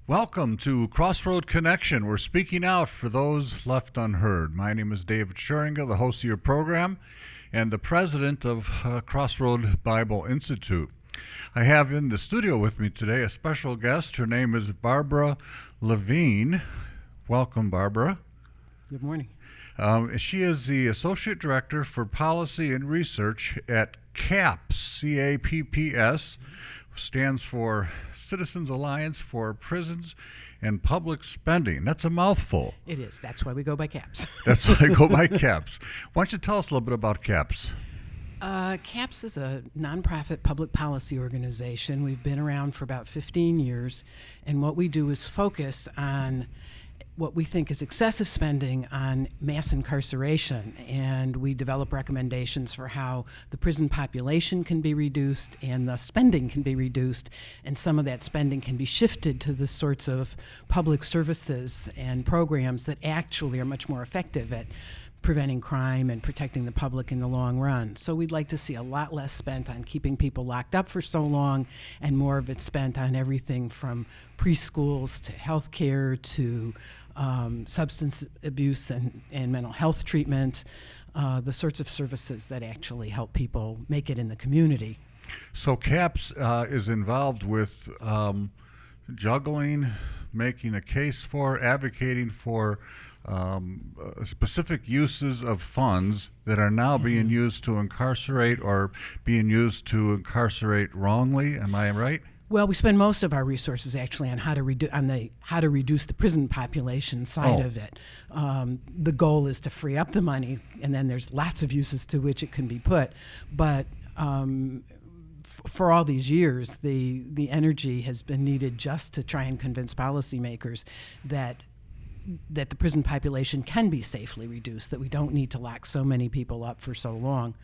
Welcome to Crossroad Connection. We're speaking out for those left unheard. My name is David Scheringa, the host of your program and the president of Crossroad Bible Institute. I have in the studio with me today a special guest. Her name is Barbara Levine. Welcome, Barbara. Good morning. She is the Associate Director for Policy and Research at CAPS, C-A-P-P-S, stands for Citizens Alliance for Prisons and Public Spending. That's a mouthful. It is. That's why we go by CAPS. That's why I go by CAPS. Why don't you tell us a little bit about CAPS? CAPS is a nonprofit public policy organization. We've been around for about 15 years, and what we do is focus on what we think is excessive spending on mass incarceration, and we develop recommendations for how the prison population can be reduced and the spending can be reduced, and some of that spending can be shifted to the sorts of public services and programs that actually are much more effective at preventing crime and protecting the public in the long run. So we'd like to see a lot less spent on keeping people locked up for so long and more of it spent on everything from preschools to health care to substance abuse and mental health treatment, the sorts of services that actually help people make it in the community. So CAPS is involved with juggling, making a case for, advocating for specific uses of funds that are now being used to incarcerate or being used to incarcerate wrongly. Am I right? Well, we spend most of our resources actually on how to reduce the prison population side of it. The goal is to free up the money, and then there's lots of uses to which it can be put. But for all these years, the energy has been needed just to try and convince policymakers that the prison population can be safely reduced, that we don't need to lock so many people up for so long.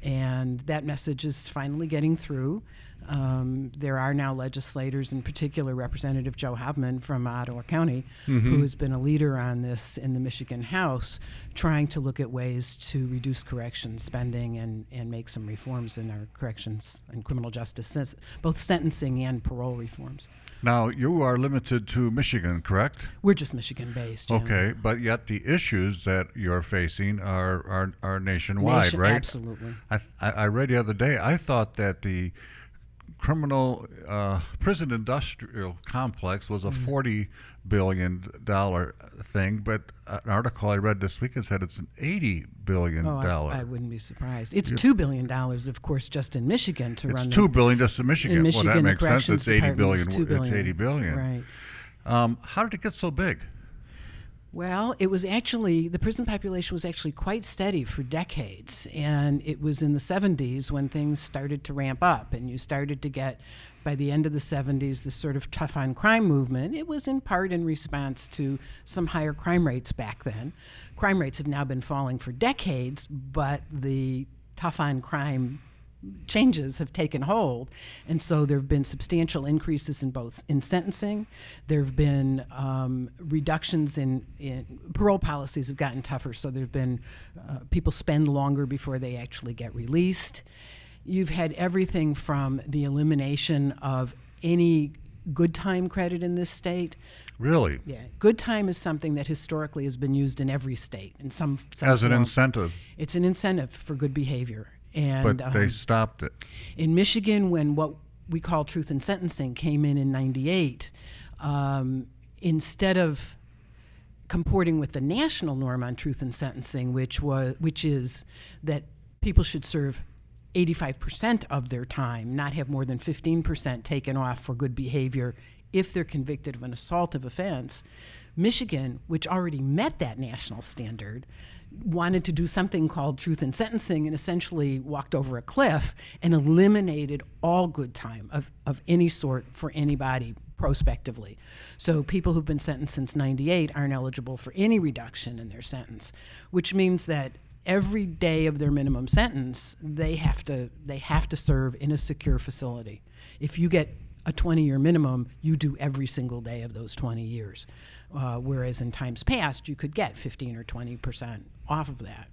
And that message is finally getting through. There are now legislators, in particular Representative Joe Hauptman from Ottawa County, who has been a leader on this in the Michigan House, trying to look at ways to reduce corrections spending and make some reforms in our corrections and criminal justice, both sentencing and parole reforms. Now, you are limited to Michigan, correct? We're just Michigan-based. Yeah. Okay, but yet the issues that you're facing are nationwide, right? Absolutely. I read the other day, I thought that the criminal prison industrial complex was a $40 billion thing, but an article I read this weekend said it's an $80 billion. I wouldn't be surprised. It's $2 billion, of course, just in Michigan to run. It's $2 billion just in Michigan. In Michigan, well, that makes sense. It's $80 billion. $2 billion. It's $80 billion. Right. How did it get so big? Well, it was actually, the prison population was actually quite steady for decades, and it was in the 70s when things started to ramp up, and you started to get, by the end of the 70s, this sort of tough on crime movement. It was in part in response to some higher crime rates back then. Crime rates have now been falling for decades, but the tough on crime changes have taken hold, and so there have been substantial increases in sentencing. There have been reductions in parole policies have gotten tougher, so there have been people spend longer before they actually get released. You've had everything from the elimination of any good time credit in this state. Really? Yeah. Good time is something that historically has been used in every state in some as form. An incentive. It's an incentive for good behavior. But they stopped it. In Michigan, when what we call truth in sentencing came in '98, instead of comporting with the national norm on truth in sentencing, which is that people should serve 85% of their time, not have more than 15% taken off for good behavior if they're convicted of an assaultive offense, Michigan, which already met that national standard, wanted to do something called truth in sentencing and essentially walked over a cliff and eliminated all good time of any sort for anybody prospectively. So people who've been sentenced since '98 aren't eligible for any reduction in their sentence, which means that every day of their minimum sentence they have to serve in a secure facility. If you get a 20-year minimum, you do every single day of those 20 years. Whereas in times past, you could get 15 or 20% off of that.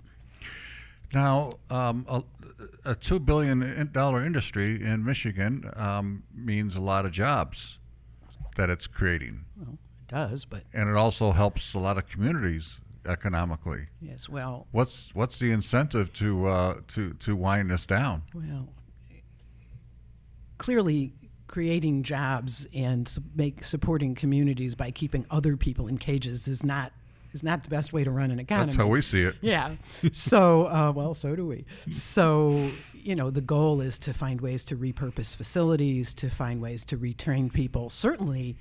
Now, a $2 billion industry in Michigan means a lot of jobs. that it's creating. Well, it does, but And it also helps a lot of communities economically. yes, well, What's the incentive to wind this down? well, clearly creating jobs and supporting communities by keeping other people in cages is not the best way to run an economy. That's how we see it. Yeah. So, well, so do we. So, the goal is to find ways to repurpose facilities, to find ways to retrain people. Certainly.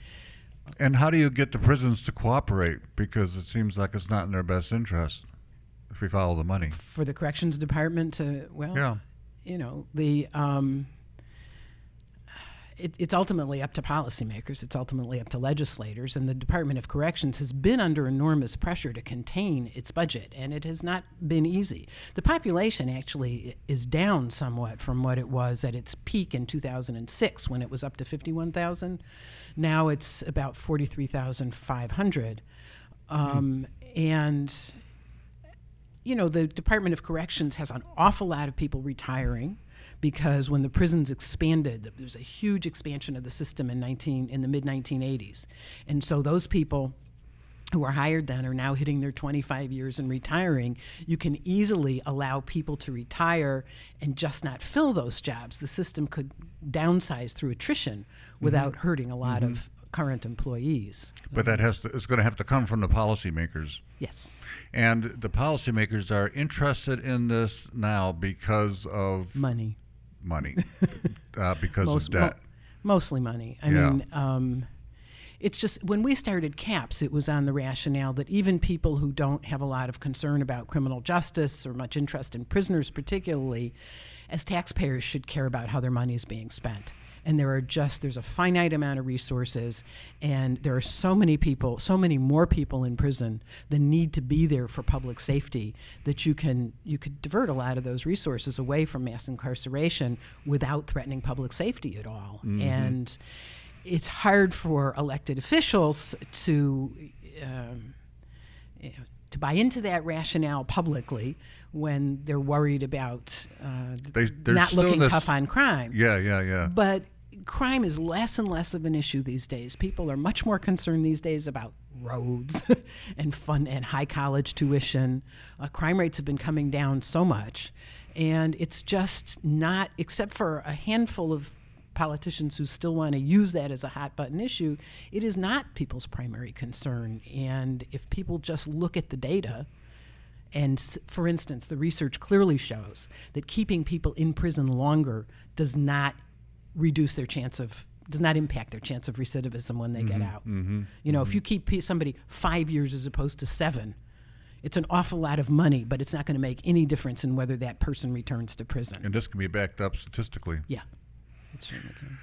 And how do you get the prisons to cooperate? Because it seems like it's not in their best interest if we follow the money. For the corrections department to, well, Yeah. it's ultimately up to policymakers. It's ultimately up to legislators. And the Department of Corrections has been under enormous pressure to contain its budget, and it has not been easy. The population actually is down somewhat from what it was at its peak in 2006 when it was up to 51,000. Now it's about 43,500. And, the Department of Corrections has an awful lot of people retiring, because when the prisons expanded, there was a huge expansion of the system in the mid-1980s. And so those people who were hired then are now hitting their 25 years and retiring. You can easily allow people to retire and just not fill those jobs. The system could downsize through attrition without hurting a lot of current employees. But it's going to have to come from the policymakers. Yes. And the policymakers are interested in this now because of Money. Because of debt. Mostly money. I mean, it's just when we started CAPS, it was on the rationale that even people who don't have a lot of concern about criminal justice or much interest in prisoners particularly, as taxpayers should care about how their money is being spent. And there's a finite amount of resources, and there are so many more people in prison than need to be there for public safety, that you could divert a lot of those resources away from mass incarceration without threatening public safety at all. And it's hard for elected officials to buy into that rationale publicly when they're worried about not looking tough on crime. Yeah. But crime is less and less of an issue these days. People are much more concerned these days about roads and high college tuition. Crime rates have been coming down so much, and it's just not, except for a handful of politicians who still want to use that as a hot button issue, it is not people's primary concern. And if people just look at the data, and for instance, the research clearly shows that keeping people in prison longer does not impact their chance of recidivism when they get out. If you keep somebody 5 years as opposed to 7, it's an awful lot of money, but it's not going to make any difference in whether that person returns to prison. And this can be backed up statistically. Yeah, it certainly can.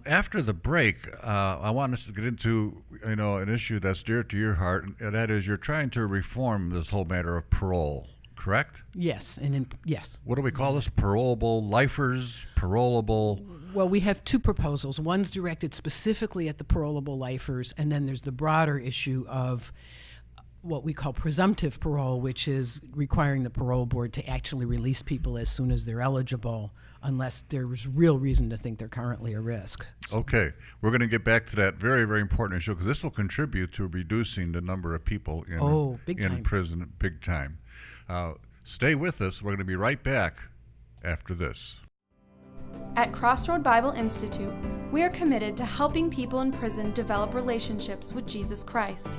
After the break, I want us to get into an issue that's dear to your heart, and that is you're trying to reform this whole matter of parole. Correct? Yes, yes. What do we call this? Parolable lifers, parolable. Well, we have two proposals. One's directed specifically at the parolable lifers, and then there's the broader issue of what we call presumptive parole, which is requiring the parole board to actually release people as soon as they're eligible, unless there's real reason to think they're currently a risk. Okay, we're going to get back to that very, very important issue, because this will contribute to reducing the number of people in prison big time. Stay with us. We're going to be right back after this. At Crossroad Bible Institute, we are committed to helping people in prison develop relationships with Jesus Christ.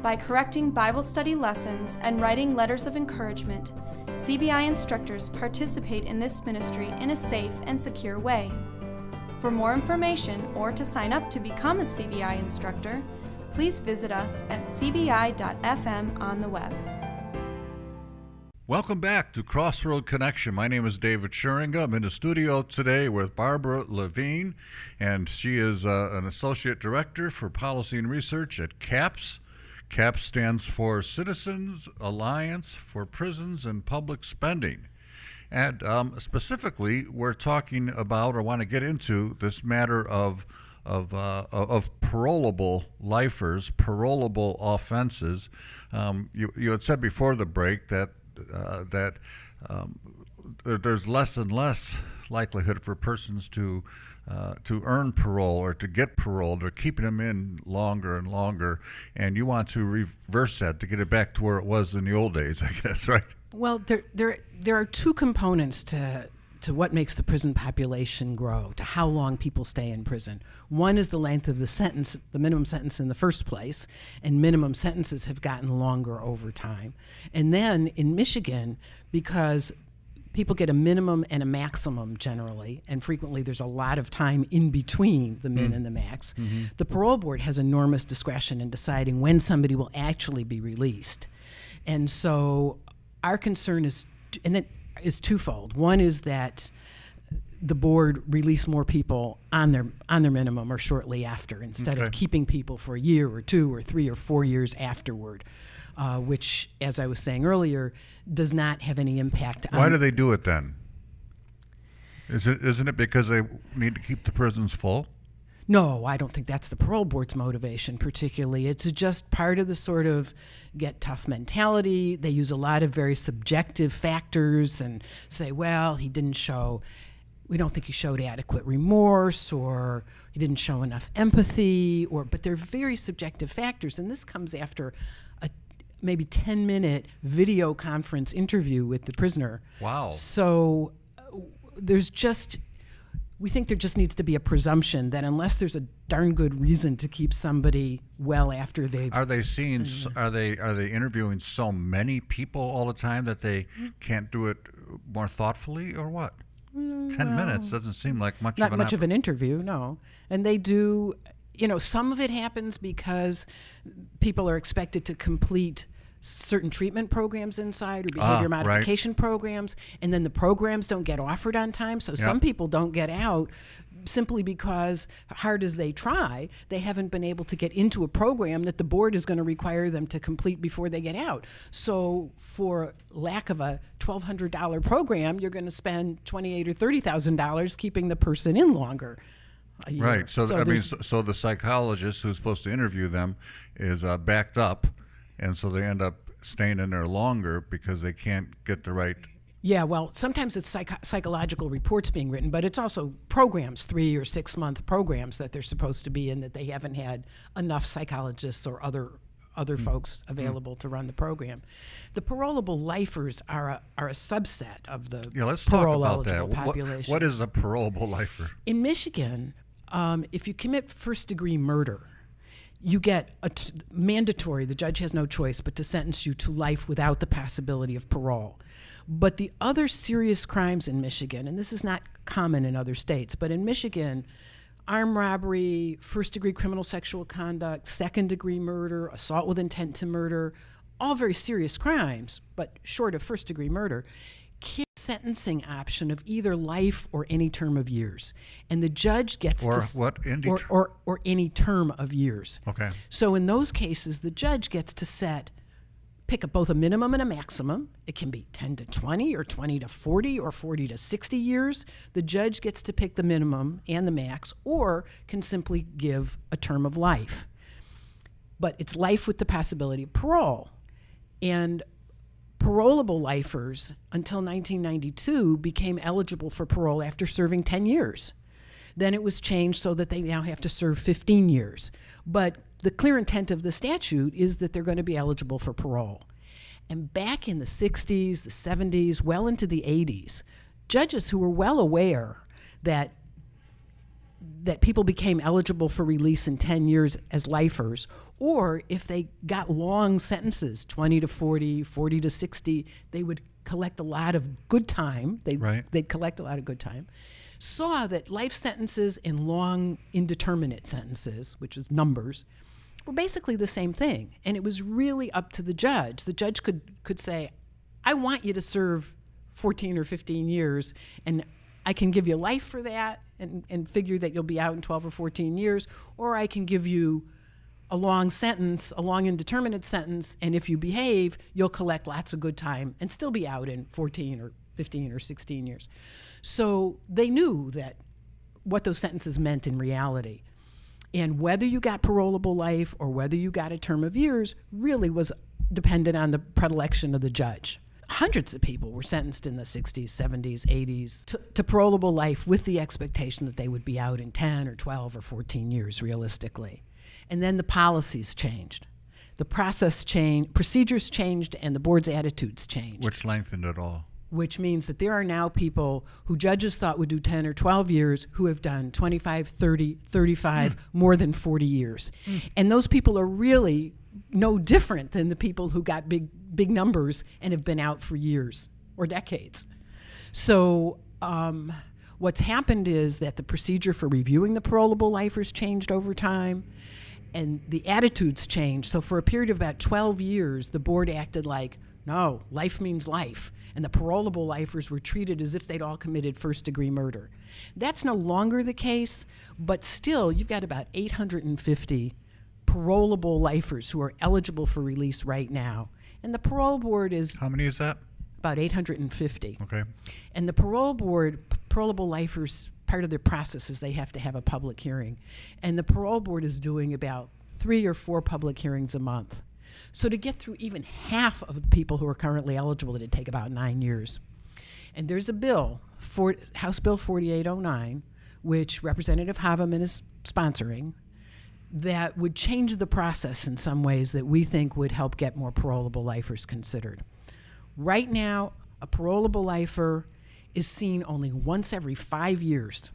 By correcting Bible study lessons and writing letters of encouragement, CBI instructors participate in this ministry in a safe and secure way. For more information or to sign up to become a CBI instructor, please visit us at cbi.fm on the web. Welcome back to Crossroad Connection. My name is David Schuringa. I'm in the studio today with Barbara Levine, and she is an Associate Director for Policy and Research at CAPS. CAPS stands for Citizens Alliance for Prisons and Public Spending. And specifically, we're talking about, or want to get into, this matter of parolable lifers, parolable offenses. You had said before the break that there's less and less likelihood for persons to earn parole or to get parole. They're keeping them in longer and longer, and you want to reverse that to get it back to where it was in the old days, I guess, right? Well, there are two components to what makes the prison population grow, to how long people stay in prison. One is the length of the sentence, the minimum sentence in the first place, and minimum sentences have gotten longer over time. And then in Michigan, because people get a minimum and a maximum generally, and frequently there's a lot of time in between the min and the max, the parole board has enormous discretion in deciding when somebody will actually be released. And so our concern is twofold. One is that the board release more people on their minimum or shortly after, instead of keeping people for a year or 2 or 3 or 4 years afterward, which, as I was saying earlier, does not have any impact on... Why do they do it then? Isn't it because they need to keep the prisons full? No, I don't think that's the parole board's motivation particularly. It's just part of the sort of get tough mentality. They use a lot of very subjective factors and say, well, we don't think he showed adequate remorse, or he didn't show enough empathy, but they're very subjective factors. And this comes after a maybe 10-minute video conference interview with the prisoner. Wow. So we think there just needs to be a presumption that unless there's a darn good reason to keep somebody well after they've... Are they interviewing so many people all the time that they can't do it more thoughtfully, or what? 10 minutes doesn't seem like much not much of an interview, no. And they do, some of it happens because people are expected to complete certain treatment programs inside, or behavior modification programs, and then the programs don't get offered on time. So some people don't get out simply because, hard as they try, they haven't been able to get into a program that the board is going to require them to complete before they get out. So for lack of a $1,200 program, you're going to spend $28,000 or $30,000 keeping the person in longer. Right. So the psychologist who's supposed to interview them is backed up, and so they end up staying in there longer because they can't get the right... Yeah, well, sometimes it's psychological reports being written, but it's also programs, 3 or 6 month programs that they're supposed to be in, that they haven't had enough psychologists or other folks available to run the program. The parolable lifers are a subset of the parole eligible population. What is a parolable lifer? In Michigan, if you commit first-degree murder, you get mandatory, the judge has no choice but to sentence you to life without the possibility of parole. But the other serious crimes in Michigan, and this is not common in other states, but in Michigan, armed robbery, first-degree criminal sexual conduct, second-degree murder, assault with intent to murder, all very serious crimes, but short of first-degree murder, carry a sentencing option of either life or any term of years. And the judge gets or any term of years. Okay. So in those cases, the judge gets to pick up both a minimum and a maximum. It can be 10 to 20 or 20 to 40 or 40 to 60 years. The judge gets to pick the minimum and the max, or can simply give a term of life. But it's life with the possibility of parole. And parolable lifers until 1992 became eligible for parole after serving 10 years. Then it was changed so that they now have to serve 15 years. But the clear intent of the statute is that they're going to be eligible for parole. And back in the 60s, the 70s, well into the 80s, judges who were well aware that people became eligible for release in 10 years as lifers, or if they got long sentences, 20 to 40, 40 to 60, they would collect a lot of good time. They'd collect a lot of good time. Saw that life sentences and long indeterminate sentences, which is numbers, were basically the same thing. And it was really up to the judge. The judge could say, I want you to serve 14 or 15 years, and I can give you life for that and figure that you'll be out in 12 or 14 years, or I can give you a long sentence, a long indeterminate sentence, and if you behave, you'll collect lots of good time and still be out in 14 or 15 or 16 years. So they knew that what those sentences meant in reality. And whether you got parolable life or whether you got a term of years really was dependent on the predilection of the judge. hundreds of people were sentenced in the 60s, 70s, 80s to parolable life with the expectation that they would be out in 10 or 12 or 14 years realistically. And then the policies changed. The process changed, procedures changed, and the board's attitudes changed. Which lengthened it all. Which means that there are now people who judges thought would do 10 or 12 years who have done 25, 30, 35, more than 40 years. And those people are really no different than the people who got big numbers and have been out for years or decades. So what's happened is that the procedure for reviewing the parolable lifers changed over time, and the attitudes changed. So for a period of about 12 years, the board acted like, no, life means life. And the parolable lifers were treated as if they'd all committed first-degree murder. That's no longer the case, but still, you've got about 850 parolable lifers who are eligible for release right now. And the parole board is... How many is that? About 850. Okay. And the parole board, parolable lifers, part of their process is they have to have a public hearing. And the parole board is doing about 3 or 4 public hearings a month. So to get through even half of the people who are currently eligible, it'd take about 9 years. And there's a bill, House Bill 4809, which Representative Haveman is sponsoring, that would change the process in some ways that we think would help get more parolable lifers considered. Right now, a parolable lifer is seen only once every 5 years.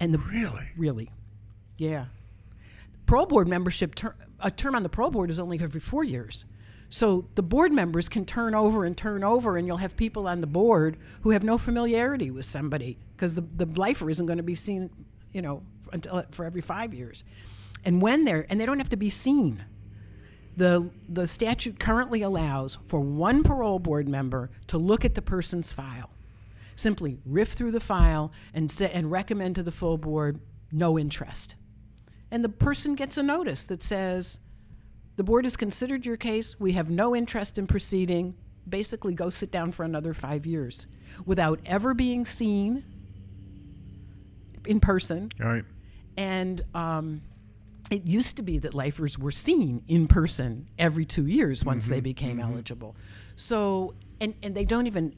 And Really? Really, yeah. Parole board membership, a term on the parole board is only every 4 years. So the board members can turn over, and you'll have people on the board who have no familiarity with somebody because the lifer isn't going to be seen, until for every 5 years. And they don't have to be seen. The statute currently allows for one parole board member to look at the person's file, simply riff through the file and recommend to the full board no interest. And the person gets a notice that says, the board has considered your case, we have no interest in proceeding, basically go sit down for another 5 years without ever being seen in person. All right. And it used to be that lifers were seen in person every 2 years once they became eligible. So, and they don't even,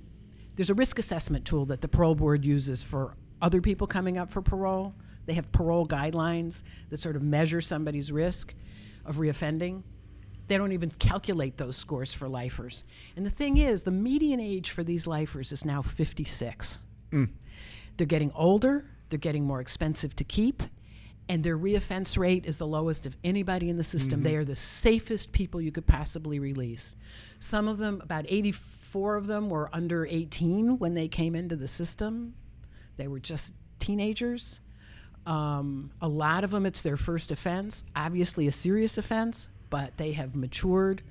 there's a risk assessment tool that the parole board uses for other people coming up for parole. They have parole guidelines that sort of measure somebody's risk of reoffending. They don't even calculate those scores for lifers. And the thing is, the median age for these lifers is now 56. They're getting older, they're getting more expensive to keep, and their reoffense rate is the lowest of anybody in the system. They are the safest people you could possibly release. Some of them, about 84 of them, were under 18 when they came into the system. They were just teenagers. A lot of them, it's their first offense, obviously a serious offense, but they have matured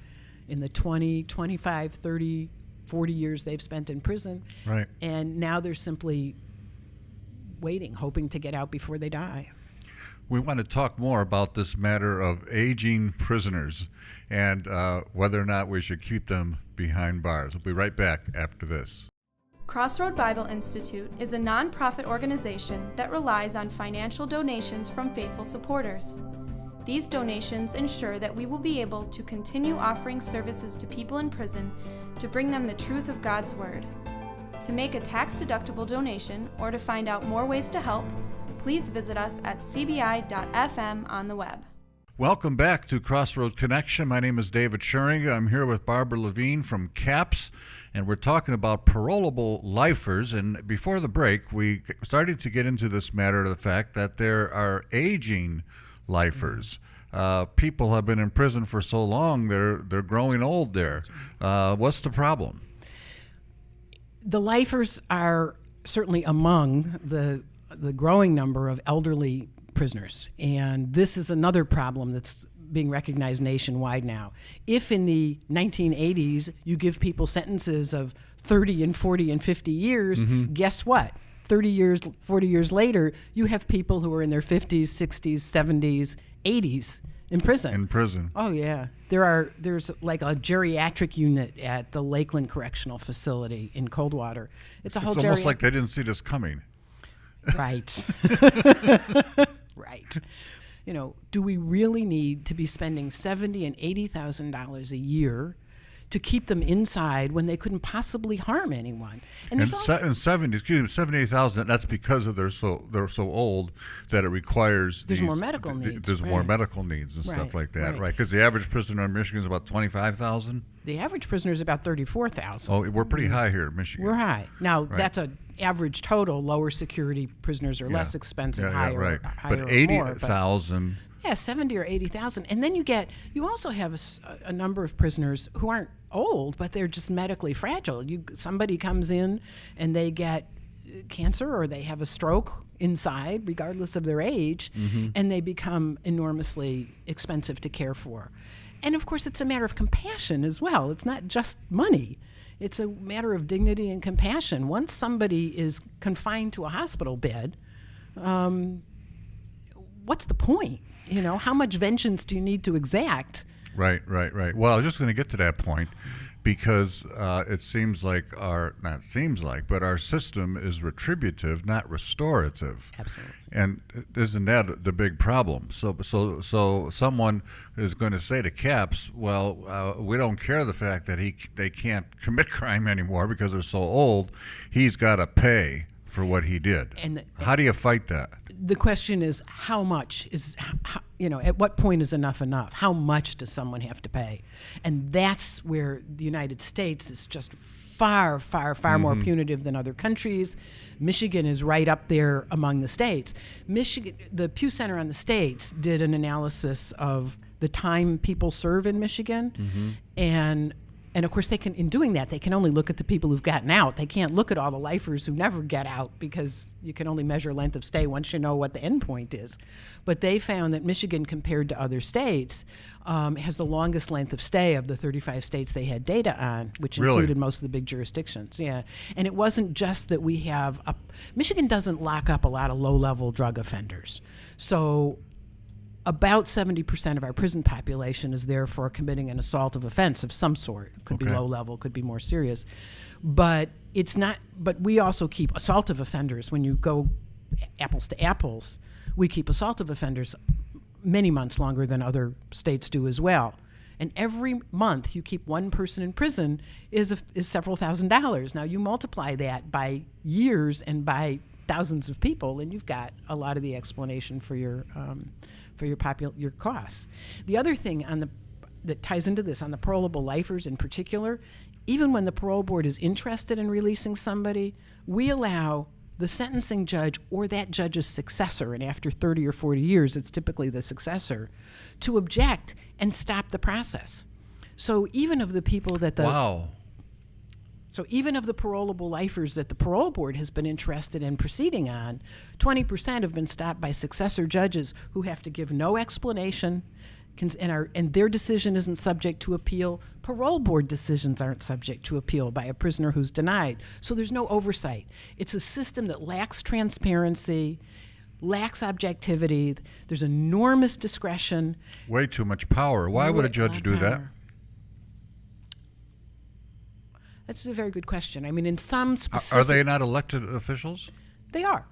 in the 20, 25, 30, 40 years they've spent in prison. Right. And now they're simply waiting, hoping to get out before they die. We want to talk more about this matter of aging prisoners and whether or not we should keep them behind bars. We'll be right back after this. Crossroad Bible Institute is a nonprofit organization that relies on financial donations from faithful supporters. These donations ensure that we will be able to continue offering services to people in prison to bring them the truth of God's Word. To make a tax-deductible donation or to find out more ways to help, please visit us at cbi.fm on the web. Welcome back to Crossroad Connection. My name is David Schering. I'm here with Barbara Levine from CAPS, and we're talking about parolable lifers. And before the break, we started to get into this matter of the fact that there are aging lifers. People have been in prison for so long, they're growing old there. What's the problem? The lifers are certainly among the growing number of elderly prisoners, and this is another problem that's being recognized nationwide now. If in the 1980s you give people sentences of 30 and 40 and 50 years, guess what? 30 years, 40 years later, you have people who are in their 50s, 60s, 70s, 80s in prison. In prison. Oh, yeah. There's like a geriatric unit at the Lakeland Correctional Facility in Coldwater. It's almost like they didn't see this coming. Right. Right. You know, do we really need to be spending $70,000 and $80,000 a year to keep them inside when they couldn't possibly harm anyone. And there's also, And 78,000. That's because of they're so old that it requires There's more medical needs, There's more right. medical needs and stuff Right, like that, right. right? Because the average prisoner in Michigan is about 25,000. the average prisoner is about 34,000. Oh, we're pretty high here in Michigan. We're high. Now, Right. that's an average total. Lower security prisoners are less expensive, higher, right. higher But or more. 80,000. Yeah, 70 or 80,000. And then you also have a number of prisoners who aren't old, but they're just medically fragile. Somebody comes in and they get cancer or they have a stroke inside, regardless of their age, and they become enormously expensive to care for. And of course, it's a matter of compassion as well. It's not just money. It's a matter of dignity and compassion. Once somebody is confined to a hospital bed, what's the point? How much vengeance do you need to exact? Right. Well, I was just going to get to that point because it seems like but our system is retributive, not restorative. Absolutely. And isn't that the big problem? So someone is going to say to CAPS, well, we don't care the fact that they can't commit crime anymore because they're so old. He's got to pay for what he did. How do you fight that? The question is, how much is, at what point is enough enough? How much does someone have to pay? And that's where the United States is just far, far, far more punitive than other countries. Michigan is right up there among the states. The Pew Center on the States did an analysis of the time people serve in Michigan, and of course, in doing that, they can only look at the people who've gotten out. They can't look at all the lifers who never get out because you can only measure length of stay once you know what the end point is. But they found that Michigan, compared to other states, has the longest length of stay of the 35 states they had data on, which Really? included most of the big jurisdictions. Yeah, and it wasn't just that we have Michigan doesn't lock up a lot of low-level drug offenders, so about 70% of our prison population is there for committing an assaultive offense of some sort. Could be low level, could be more serious. But it's not, but we also keep assaultive offenders. When you go apples to apples, we keep assaultive offenders many months longer than other states do as well. And every month you keep one person in prison is several $1,000s. Now you multiply that by years and by thousands of people, and you've got a lot of the explanation for your costs. The other thing that ties into this, on the parolable lifers in particular, even when the parole board is interested in releasing somebody, we allow the sentencing judge or that judge's successor, and after 30 or 40 years, it's typically the successor, to object and stop the process. So even of the people that So even of the parolable lifers that the parole board has been interested in proceeding on, 20% have been stopped by successor judges who have to give no explanation, and their decision isn't subject to appeal. Parole board decisions aren't subject to appeal by a prisoner who's denied. So there's no oversight. It's a system that lacks transparency, lacks objectivity. There's enormous discretion. Way too much power. Why would a judge do that? That's a very good question. I mean, in some specific... Are they not elected officials? They are.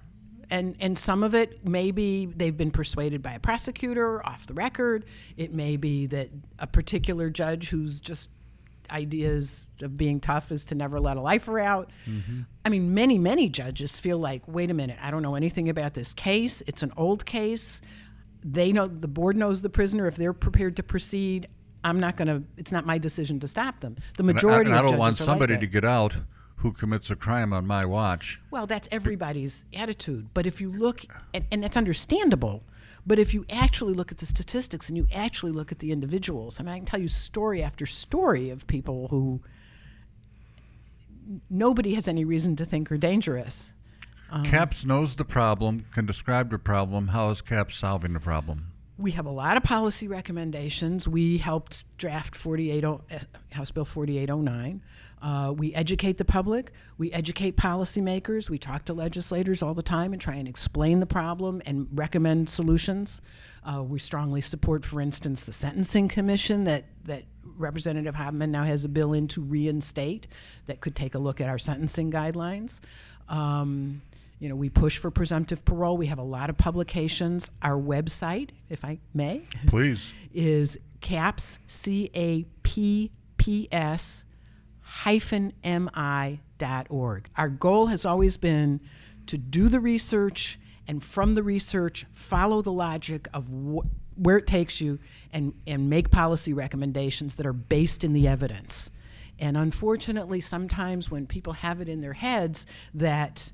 And some of it may be they've been persuaded by a prosecutor off the record. It may be that a particular judge who's just ideas of being tough is to never let a lifer out. I mean, many, many judges feel like, wait a minute, I don't know anything about this case. It's an old case. They know, the board knows the prisoner. If they're prepared to proceed, it's not my decision to stop them. The majority of judges are like that. I don't want somebody to get out who commits a crime on my watch. Well, that's everybody's attitude. But if you look, and that's understandable, but if you actually look at the statistics and you actually look at the individuals, I mean, I can tell you story after story of people who nobody has any reason to think are dangerous. CAPS knows the problem, can describe the problem. How is CAPS solving the problem? We have a lot of policy recommendations. We helped draft House Bill 4809. We educate the public. We educate policymakers. We talk to legislators all the time and try and explain the problem and recommend solutions. We strongly support, for instance, the Sentencing Commission that Representative Hobman now has a bill in to reinstate that could take a look at our sentencing guidelines. We push for presumptive parole. We have a lot of publications. Our website, if I may, please, is CAPS, CAPPS, cps-mi.org. Our goal has always been to do the research, and from the research, follow the logic of where it takes you, and make policy recommendations that are based in the evidence. And unfortunately, sometimes when people have it in their heads that,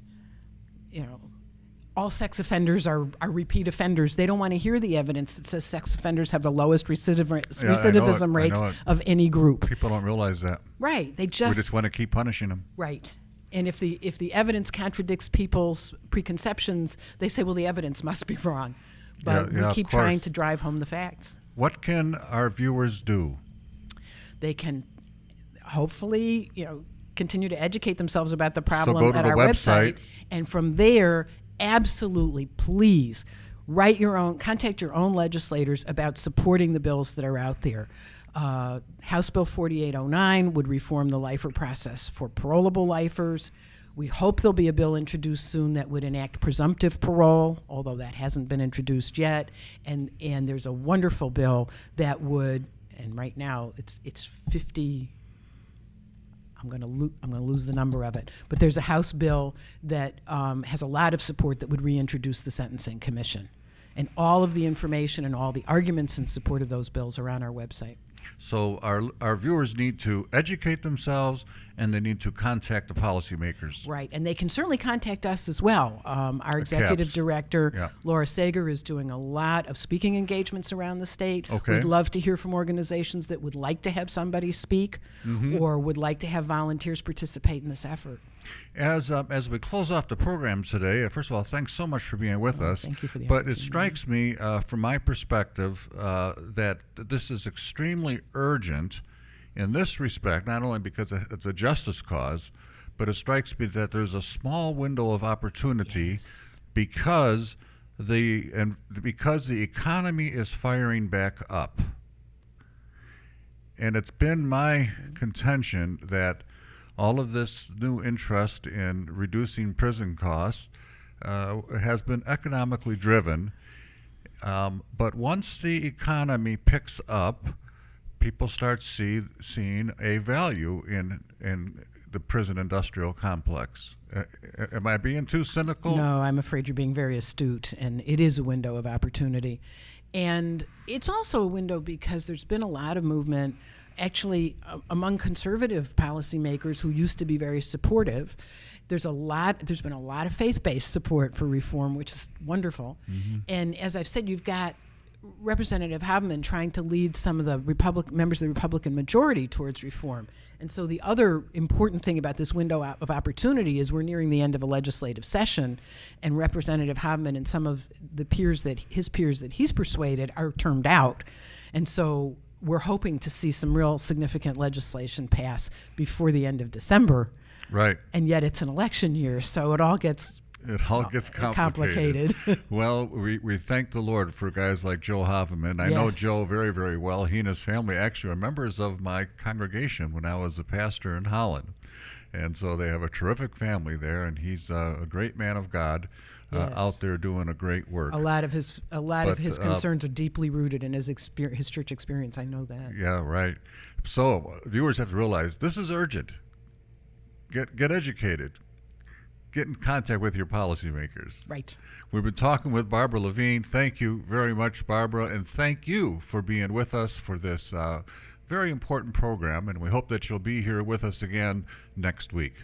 all sex offenders are repeat offenders, they don't want to hear the evidence that says sex offenders have the lowest recidivism rates of any group. People don't realize that. Right. We We just want to keep punishing them. Right. And if the evidence contradicts people's preconceptions, they say, well, the evidence must be wrong. But we keep trying to drive home the facts. What can our viewers do? They can hopefully, continue to educate themselves about the problem go to at the our website. And from there, absolutely, please contact your own legislators about supporting the bills that are out there. House Bill 4809 would reform the lifer process for parolable lifers. We hope there'll be a bill introduced soon that would enact presumptive parole, although that hasn't been introduced yet. And there's a wonderful bill that would, and right now it's 50. I'm going to lose the number of it, but there's a House bill that has a lot of support that would reintroduce the Sentencing Commission. And all of the information and all the arguments in support of those bills are on our website. So our viewers need to educate themselves, and they need to contact the policymakers. Right, and they can certainly contact us as well. Our executive director, Laura Sager, is doing a lot of speaking engagements around the state. Okay. We'd love to hear from organizations that would like to have somebody speak or would like to have volunteers participate in this effort. As we close off the program today, first of all, thanks so much for being with us. Thank you for the But it opportunity. strikes me, from my perspective, that this is extremely urgent in this respect, not only because it's a justice cause, but it strikes me that there's a small window of opportunity because the economy is firing back up. And it's been my contention that all of this new interest in reducing prison costs has been economically driven. But once the economy picks up, people start seeing a value in the prison industrial complex. Am I being too cynical? No, I'm afraid you're being very astute, and it is a window of opportunity. And it's also a window because there's been a lot of movement actually among conservative policymakers who used to be very supportive. There's been a lot of faith-based support for reform, which is wonderful. And as I've said, you've got Representative Haveman trying to lead some of the members of the Republican majority towards reform. And so the other important thing about this window of opportunity is we're nearing the end of a legislative session, and Representative Haveman and some of the his peers that he's persuaded are termed out. And so we're hoping to see some real significant legislation pass before the end of December. Right. And yet it's an election year, so it all gets complicated. Well, we thank the Lord for guys like Joe Haveman. I know Joe very, very well. He and his family actually are members of my congregation when I was a pastor in Holland. And so they have a terrific family there, and he's a great man of God out there doing a great work. A lot of his concerns are deeply rooted in his church experience. I know that. Yeah, right. So viewers have to realize this is urgent. Get educated. Get in contact with your policymakers. Right. We've been talking with Barbara Levine. Thank you very much, Barbara, and thank you for being with us for this very important program, and we hope that you'll be here with us again next week.